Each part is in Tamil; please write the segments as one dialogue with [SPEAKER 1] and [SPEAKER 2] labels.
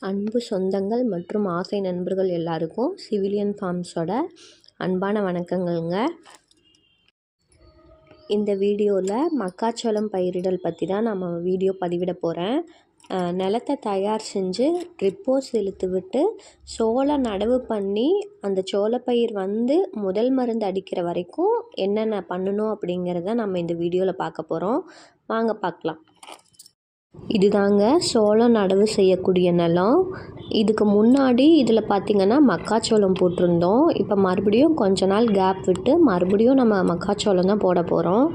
[SPEAKER 1] அன்பு சொந்தங்கள் மற்றும் ஆசை நண்பர்கள் எல்லாருக்கும் சிவிலியன் ஃபார்ம்ஸோட அன்பான வணக்கங்கள்ங்க. இந்த வீடியோவில் மக்காச்சோளம் பயிரிடல் பற்றி தான் நம்ம வீடியோ பதிவிட போகிறேன். நிலத்தை தயார் செஞ்சு ட்ரிப்போஸ் இழுத்து விட்டு சோளம் நடவு பண்ணி அந்த சோளப்பயிர் வந்து முதல் மருந்து அடிக்கிற வரைக்கும் என்னென்ன பண்ணணும் அப்படிங்கிறத நம்ம இந்த வீடியோவில் பார்க்க போகிறோம். வாங்க பார்க்கலாம். இதுதாங்க சோளம் நடவு செய்யக்கூடிய நிலம். இதுக்கு முன்னாடி இதில் பார்த்திங்கன்னா மக்காச்சோளம் போட்டிருந்தோம். இப்போ மறுபடியும் கொஞ்ச நாள் கேப் விட்டு மறுபடியும் நம்ம மக்காச்சோளம் தான் போட போகிறோம்.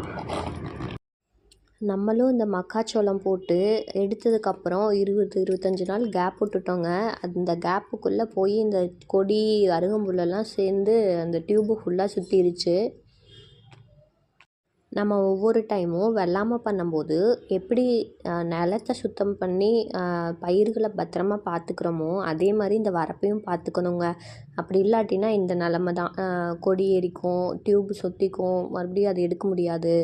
[SPEAKER 1] நம்மளும் இந்த மக்காச்சோளம் போட்டு எடுத்ததுக்கப்புறம் 20-25 நாள் கேப் விட்டுட்டோங்க. அந்த கேப்புக்குள்ளே போய் இந்த கொடி அருகம்புல்லெல்லாம் சேர்ந்து அந்த டியூபு ஃபுல்லாக சுற்றிருச்சு. நம்ம ஒவ்வொரு டைமும் வெள்ளாமை பண்ணும்போது எப்படி நிலத்தை சுத்தம் பண்ணி பயிர்களை பத்திரமா பார்த்துக்கிறோமோ அதே மாதிரி இந்த வரப்பையும் பார்த்துக்கணுங்க. அப்படி இல்லாட்டினா இந்த நிலமை தான், கொடி ஏறிக்கும், டியூப்பு சொத்திக்கும், மறுபடியும் அதை எடுக்க முடியாது.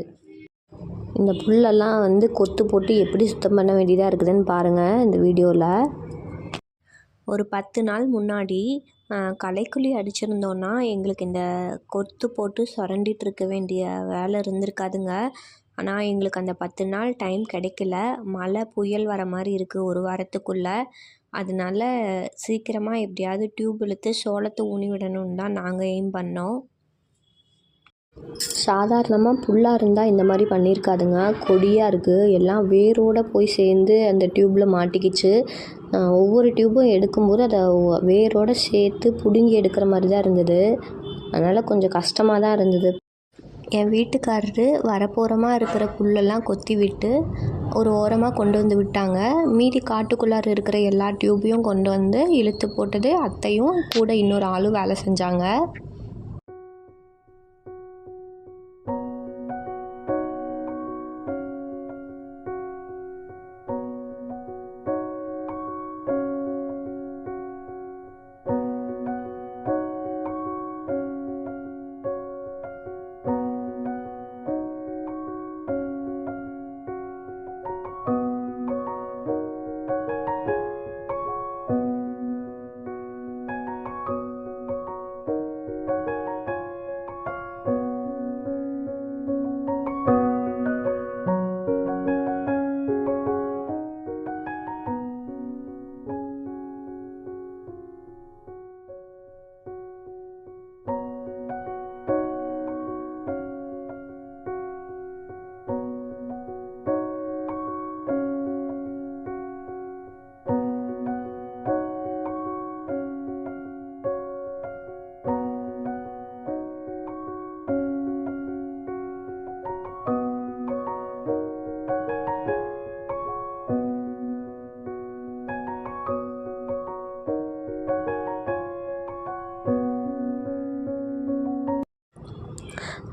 [SPEAKER 1] இந்த புல்லெல்லாம் வந்து கொத்து போட்டு எப்படி சுத்தம் பண்ண வேண்டியதாக இருக்குதுன்னு பாருங்கள் இந்த வீடியோவில். ஒரு 10 நாள் முன்னாடி களைக்குழி அடிச்சிருந்தோன்னா எங்களுக்கு இந்த கொத்து போட்டு சுரண்டிட்டு இருக்க வேண்டிய வேலை இருந்திருக்காதுங்க. ஆனால் எங்களுக்கு அந்த 10 நாள் டைம் கிடைக்கல. மழை புயல் வர மாதிரி இருக்குது ஒரு வாரத்துக்குள்ளே. அதனால சீக்கிரமாக எப்படியாவது டியூப் இழுத்து சோளத்தை ஊனி விடணும்னு தான் நாங்கள் எய்ம் பண்ணோம். சாதாரணமாக புல்லாக இருந்தால் இந்த மாதிரி பண்ணியிருக்காதுங்க. கொடியாக இருக்குது, எல்லாம் வேரோடு போய் சேர்ந்து அந்த டியூப்பில் மாட்டிக்கிச்சு. ஒவ்வொரு டியூப்பும் எடுக்கும்போது அதை வேரோடு சேர்த்து பிடுங்கி எடுக்கிற மாதிரி தான் இருந்தது. அதனால் கொஞ்சம் கஷ்டமாக தான் இருந்தது. என் வீட்டுக்காரரு வரப்போரமாக இருக்கிற புல்லெல்லாம் கொத்தி விட்டு ஒரு ஓரமாக கொண்டு வந்து விட்டாங்க. மீதி காட்டுக்குள்ளார இருக்கிற எல்லா டியூப்பையும் கொண்டு வந்து இழுத்து போட்டது அத்தையும் கூட இன்னொரு ஆளும் வேலை செஞ்சாங்க.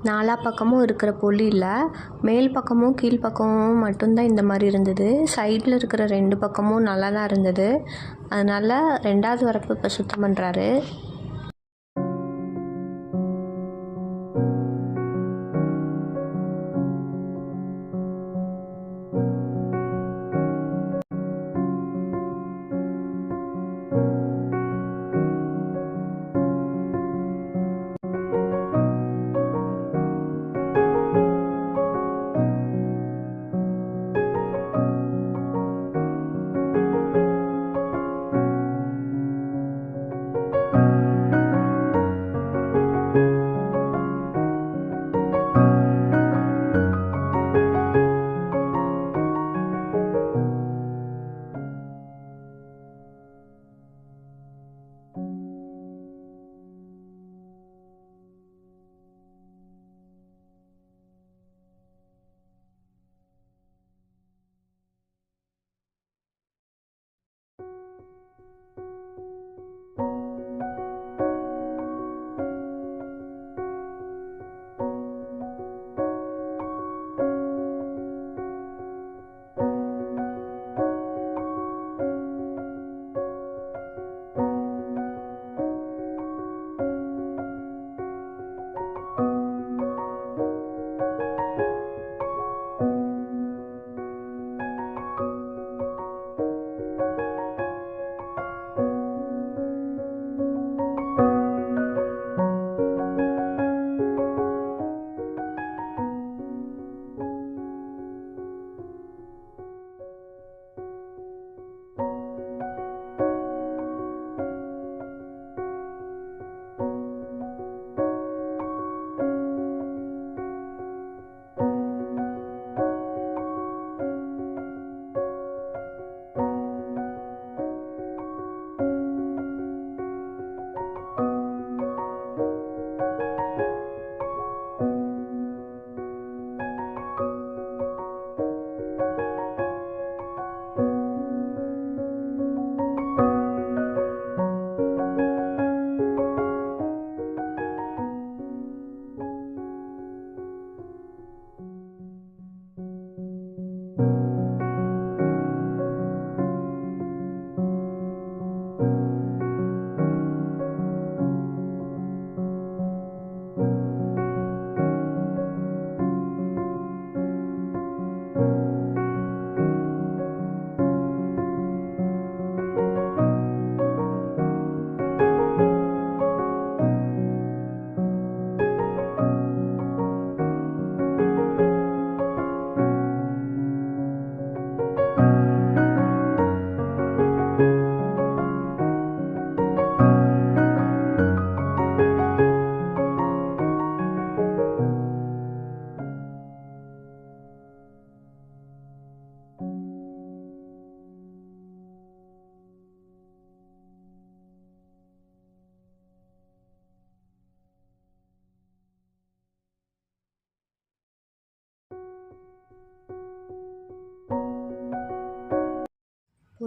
[SPEAKER 1] நாலா பக்கமும் இருக்கிற பொலியில் மேல் பக்கமும் கீழ் பக்கமும் மட்டும்தான் இந்த மாதிரி இருந்தது. சைடில் இருக்கிற 2 பக்கமும் நல்லா தான் இருந்தது. அதனால் 2வது வரப்பு இப்போ சுத்தம் பண்ணுறாரு.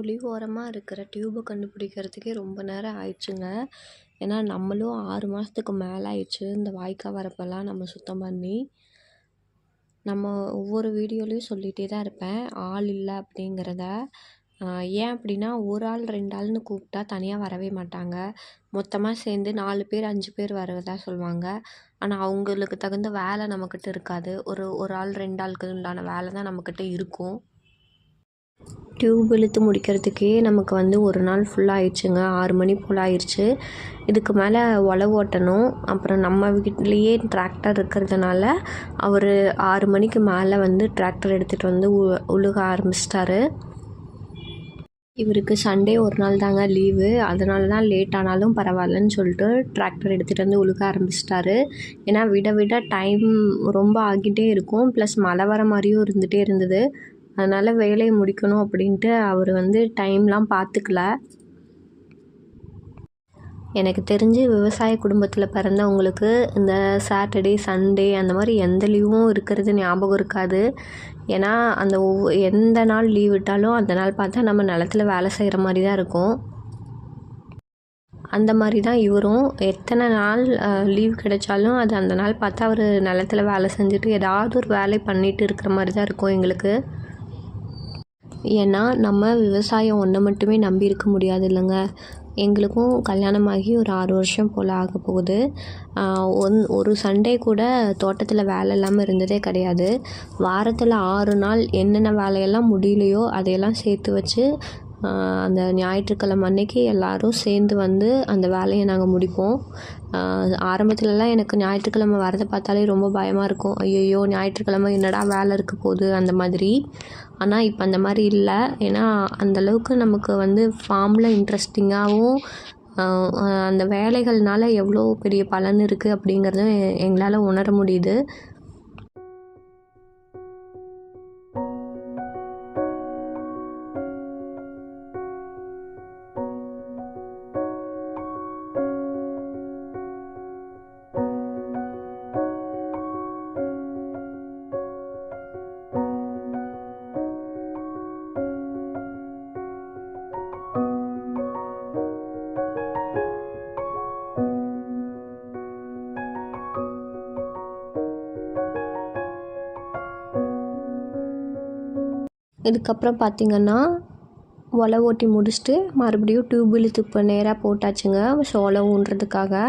[SPEAKER 1] தொழி ஓரமாக இருக்கிற டியூப்பை கண்டுபிடிக்கிறதுக்கே ரொம்ப நேரம் ஆயிடுச்சுங்க. ஏன்னா நம்மளும் 6 மாதத்துக்கு மேலே ஆயிடுச்சு இந்த வாய்க்கால் வரப்பெல்லாம் நம்ம சுத்தம் பண்ணி. நம்ம ஒவ்வொரு வீடியோலையும் சொல்லிகிட்டே தான் இருப்பேன் ஆள் இல்லை அப்படிங்கிறத. ஏன் அப்படின்னா ஒரு ஆள் 2 ஆள்னு கூப்பிட்டா தனியாக வரவே மாட்டாங்க. மொத்தமாக சேர்ந்து 4 பேர் 5 பேர் வரதா சொல்லுவாங்க. ஆனால் அவங்களுக்கு தகுந்த வேலை நம்மக்கிட்ட இருக்காது. ஒரு ஆள் 2 ஆளுக்கு உண்டான வேலை தான் நம்மக்கிட்ட இருக்கும். டியூப் இழுத்து முடிக்கிறதுக்கே நமக்கு வந்து ஒரு நாள் ஃபுல்லாக ஆயிடுச்சுங்க. 6 மணி போல் ஆயிடுச்சு. இதுக்கு மேலே உழவு ஓட்டணும். அப்புறம் நம்ம வீட்லேயே டிராக்டர் இருக்கிறதுனால அவர் 6 மணிக்கு மேலே வந்து டிராக்டர் எடுத்துகிட்டு வந்து உழுக ஆரம்பிச்சிட்டாரு. இவருக்கு சண்டே ஒரு நாள் தாங்க லீவு. அதனால தான் லேட் ஆனாலும் பரவாயில்லன்னு சொல்லிட்டு டிராக்டர் எடுத்துகிட்டு வந்து உழுக ஆரம்பிச்சிட்டாரு. ஏன்னா விட விட டைம் ரொம்ப ஆகிட்டே இருக்கும். ப்ளஸ் மழை வர மாதிரியும் இருந்துகிட்டே இருந்தது. அதனால் வேலையை முடிக்கணும் அப்படின்ட்டு அவர் வந்து டைம்லாம் பார்த்துக்கல. எனக்கு தெரிஞ்சு விவசாய குடும்பத்தில் பிறந்தவங்களுக்கு இந்த சாட்டர்டே சண்டே அந்த மாதிரி எந்த லீவும் இருக்கிறது ஞாபகம் இருக்காது. ஏன்னா அந்த எந்த நாள் லீவ் விட்டாலும் அந்த நாள் பார்த்தா நம்ம நிலத்துல வேலை செய்கிற மாதிரி தான் இருக்கும். அந்த மாதிரி தான் இவரும் எத்தனை நாள் லீவ் கிடைச்சாலும் அது அந்த நாள் பார்த்தா அவர் நிலத்துல வேலை செஞ்சுட்டு ஏதாவது ஒரு வேலை பண்ணிகிட்டு இருக்கிற மாதிரி தான் இருக்கும் எங்களுக்கு. ஏன்னா நம்ம விவசாயம் ஒன்றை மட்டுமே நம்பி இருக்க முடியாது இல்லைங்க. எங்களுக்கும் கல்யாணமாகி ஒரு 6 வருஷம் போல் ஆக போகுது. ஒரு சண்டே கூட தோட்டத்தில் வேலை இல்லாமல் இருந்ததே கிடையாது. வாரத்தில் 6 நாள் என்னென்ன வேலையெல்லாம் முடியலையோ அதையெல்லாம் சேர்த்து வச்சு அந்த ஞாயிற்றுக்கிழமை அன்னைக்கு எல்லோரும் சேர்ந்து வந்து அந்த வேலையை நாங்கள் முடிப்போம். ஆரம்பத்துலலாம் எனக்கு ஞாயிற்றுக்கிழமை வரதை பார்த்தாலே ரொம்ப பயமாக இருக்கும். ஐயையோ ஞாயிற்றுக்கிழமை என்னடா வேலை இருக்க போகுது அந்த மாதிரி. ஆனால் இப்போ அந்த மாதிரி இல்லை. ஏன்னா அந்தளவுக்கு நமக்கு வந்து ஃபார்மில் இன்ட்ரெஸ்டிங்காகவும் அந்த வேலைகள்னால எவ்வளோ பெரிய பலன் இருக்குது அப்படிங்கிறதும் எங்களால் உணர முடியுது. இதுக்கப்புறம் பார்த்திங்கன்னா உழவு ஓட்டி முடிச்சுட்டு மறுபடியும் டியூப் இழுத்து நேராக போட்டாச்சுங்க சோளம் ஊன்றதுக்காக.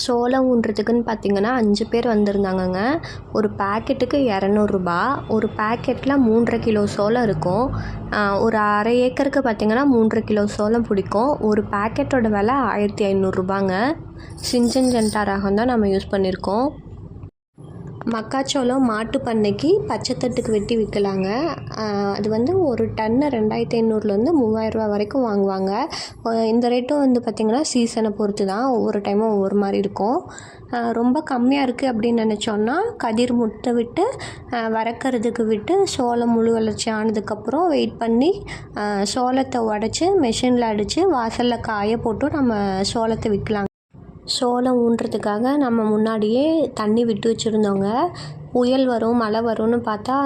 [SPEAKER 1] சோளம் ஊன்றதுக்குன்னு பார்த்திங்கன்னா 5 பேர் வந்திருந்தாங்கங்க. ஒரு பேக்கெட்டுக்கு 200 ரூபா. ஒரு பேக்கெட்டில் 3.5 கிலோ சோளம் இருக்கும். ஒரு அரை ஏக்கருக்கு பார்த்திங்கன்னா 3.5 கிலோ சோளம் பிடிக்கும். ஒரு பேக்கெட்டோட விலை 1500 ரூபாங்க. சிஞ்சன் ஜென்டா ரகம் தான் நம்ம யூஸ் பண்ணியிருக்கோம். மக்காச்சோளம் மாட்டு பண்ணைக்கு பச்சைத்தட்டுக்கு வெட்டி விற்கலாங்க. அது வந்து ஒரு டன்னு 2500லேருந்து 3000 வரைக்கும் வாங்குவாங்க. இந்த ரேட்டும் வந்து பார்த்திங்கன்னா சீசனை பொறுத்து தான், ஒவ்வொரு டைமும் ஒவ்வொரு மாதிரி இருக்கும். ரொம்ப கம்மியாக இருக்குது அப்படின்னு நினச்சோன்னா கதிர் முட்டை விட்டு வறக்கிறதுக்கு விட்டு சோளம் முழு வளர்ச்சி ஆனதுக்கப்புறம் வெயிட் பண்ணி சோளத்தை உடச்சி மிஷினில் அடித்து வாசலில் காய போட்டு நம்ம சோளத்தை விற்கலாங்க. சோளம் ஊன்றதுக்காக நம்ம முன்னாடியே தண்ணி விட்டு வச்சுருந்தோங்க. புயல் வரும் மழை வரும்னு பார்த்தா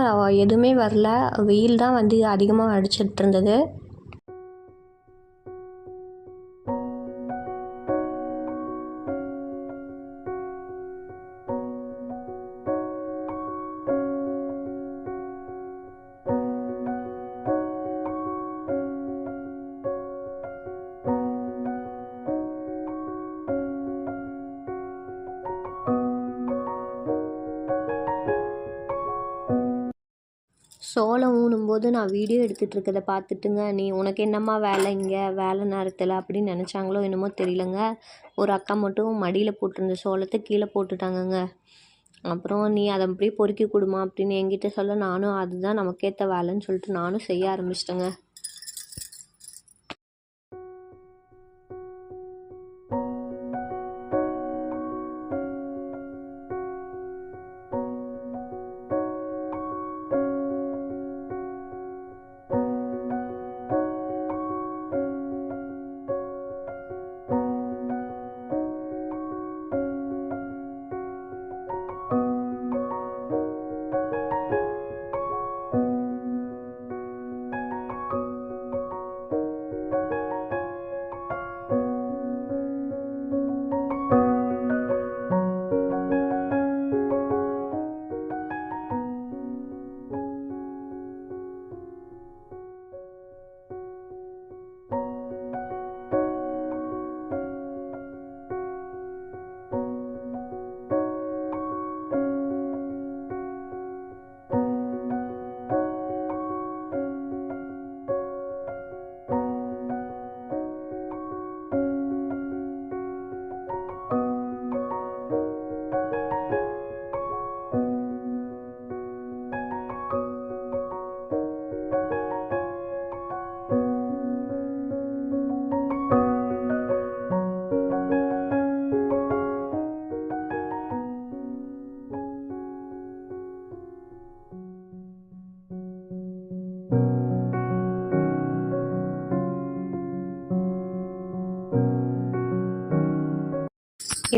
[SPEAKER 1] எதுவுமே வரல, வெயில் தான் வந்து அதிகமாக அடிச்சிட்டு இருந்தது. சோளம் ஊனும்போது நான் வீடியோ எடுத்துகிட்டு இருக்கிறத பார்த்துட்டுங்க, நீ உனக்கு என்னம்மா வேலை இங்கே வேலை நேரத்தில் அப்படின்னு நினச்சாங்களோ என்னமோ தெரியலங்க. ஒரு அக்கா மட்டும் மடியில் போட்டிருந்த சோளத்தை கீழே போட்டுட்டாங்கங்க. அப்புறம் நீ அதை அப்படியே பொறுக்கி கொடுமா அப்படின்னு என்கிட்ட சொல்ல, நானும் அதுதான் நமக்கேற்ற வேலைன்னு சொல்லிட்டு நானும் செய்ய ஆரம்பிச்சிட்டேங்க.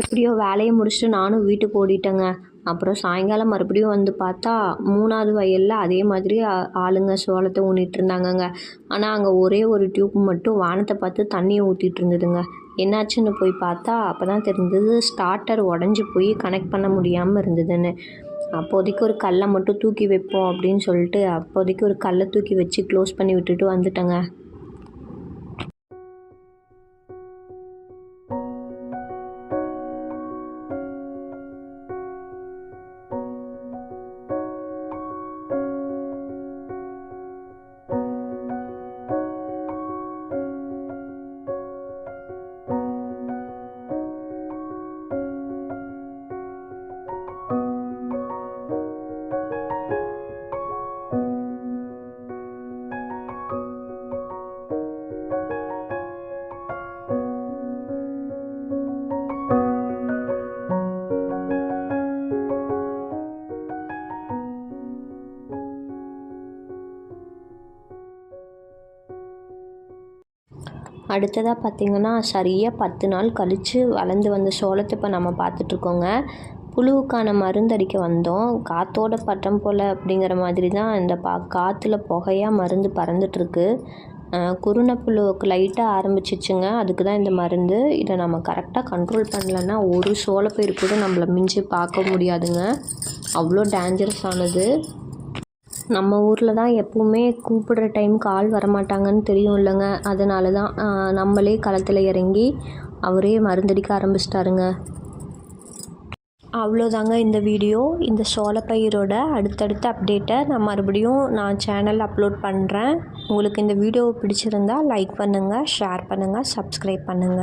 [SPEAKER 1] எப்படியோ வேலையை முடிச்சுட்டு நானும் வீட்டுக்கு ஓடிட்டேங்க. அப்புறம் சாயங்காலம் மறுபடியும் வந்து பார்த்தா 3வது வயலில் அதே மாதிரி ஆளுங்க சோளத்தை ஊனிட்டு இருந்தாங்கங்க. ஆனால் அங்கே ஒரே ஒரு டியூப் மட்டும் வானத்தை பார்த்து தண்ணியை ஊற்றிட்டு இருந்ததுங்க. என்னாச்சுன்னு போய் பார்த்தா அப்போ தான் தெரிஞ்சது ஸ்டார்டர் உடஞ்சி போய் கனெக்ட் பண்ண முடியாமல் இருந்ததுன்னு. அப்போதைக்கு ஒரு கல்லை மட்டும் தூக்கி வைப்போம் அப்படின்னு சொல்லிட்டு அப்போதைக்கு ஒரு கல்லை தூக்கி வச்சு க்ளோஸ் பண்ணி விட்டுட்டு வந்துட்டேங்க. அடுத்ததாக பார்த்திங்கன்னா சரியாக 10 நாள் கழித்து வளர்ந்து வந்த சோளத்தை இப்போ நம்ம பார்த்துட்ருக்கோங்க. புழுவுக்கான மருந்தடிக்க வந்தோம். காற்றோட பட்டம் போல் அப்படிங்கிற மாதிரி தான் இந்த காற்றுல புகையாக மருந்து பறந்துட்டுருக்கு. குருணை புழுவுக்கு லைட்டாக ஆரம்பிச்சிச்சுங்க, அதுக்கு தான் இந்த மருந்து. இதை நம்ம கரெக்டாக கண்ட்ரோல் பண்ணலன்னா ஒரு சோளப்பயிர் கூட நம்மளை மிஞ்சி பார்க்க முடியாதுங்க, அவ்வளோ டேஞ்சரஸ் ஆனது. நம்ம ஊரில் தான் எப்போவுமே கூப்பிடுற டைமுக்கு ஆள் வரமாட்டாங்கன்னு தெரியும் இல்லைங்க, அதனால தான் நம்மளே களத்தில் இறங்கி அவரே மருந்தடிக்க ஆரம்பிச்சிட்டாருங்க. அவ்வளோதாங்க இந்த வீடியோ. இந்த சோளப்பயிரோட அடுத்தடுத்த அப்டேட்டை நான் சேனலில் அப்லோட் பண்ணுறேன். உங்களுக்கு இந்த வீடியோ பிடிச்சிருந்தா லைக் பண்ணுங்கள், ஷேர் பண்ணுங்கள், சப்ஸ்கிரைப் பண்ணுங்கள்.